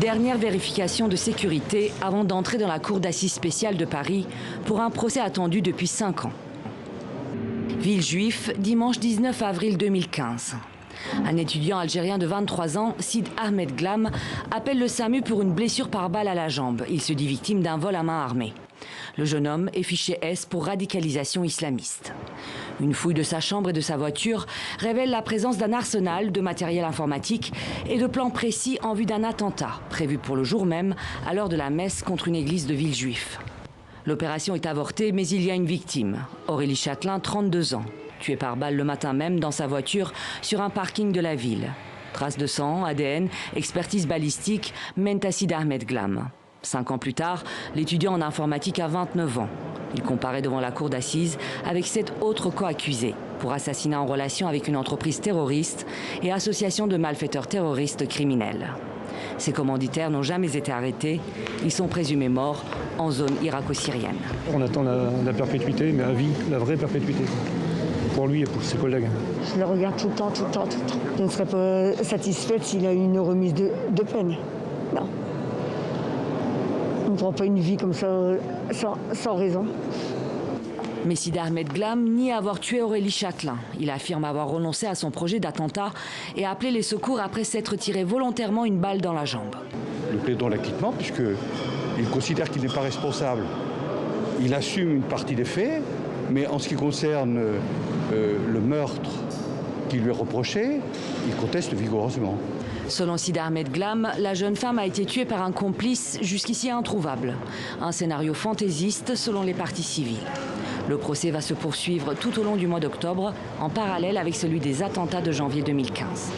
Dernière vérification de sécurité avant d'entrer dans la cour d'assises spéciale de Paris pour un procès attendu depuis 5 ans. Villejuif, dimanche 19 avril 2015. Un étudiant algérien de 23 ans, Sid Ahmed Glam, appelle le SAMU pour une blessure par balle à la jambe. Il se dit victime d'un vol à main armée. Le jeune homme est fiché S pour radicalisation islamiste. Une fouille de sa chambre et de sa voiture révèle la présence d'un arsenal de matériel informatique et de plans précis en vue d'un attentat prévu pour le jour même à l'heure de la messe contre une église de Villejuif. L'opération est avortée, mais il y a une victime, Aurélie Châtelain, 32 ans, tuée par balle le matin même dans sa voiture sur un parking de la ville. Traces de sang, ADN, expertise balistique mènent à Sid Ahmed Glam. 5 ans plus tard, l'étudiant en informatique a 29 ans. Il comparaît devant la cour d'assises avec 7 autres co-accusés pour assassinat en relation avec une entreprise terroriste et association de malfaiteurs terroristes criminels. Ces commanditaires n'ont jamais été arrêtés. Ils sont présumés morts en zone irako-syrienne. On attend la perpétuité, mais à vie, la vraie perpétuité. Pour lui et pour ses collègues. Je le regarde tout le temps. Je ne serais pas satisfaite s'il a eu une remise de peine. Non. On ne prend pas une vie comme ça sans raison. Mais Sid Ahmed Glam nie avoir tué Aurélie Châtelain. Il affirme avoir renoncé à son projet d'attentat et a appelé les secours après s'être tiré volontairement une balle dans la jambe. Nous plaidons l'acquittement puisqu'il considère qu'il n'est pas responsable. Il assume une partie des faits, mais en ce qui concerne le meurtre qui lui est reproché, il conteste vigoureusement. Selon Sid Ahmed Glam, la jeune femme a été tuée par un complice jusqu'ici introuvable. Un scénario fantaisiste selon les parties civiles. Le procès va se poursuivre tout au long du mois d'octobre, en parallèle avec celui des attentats de janvier 2015.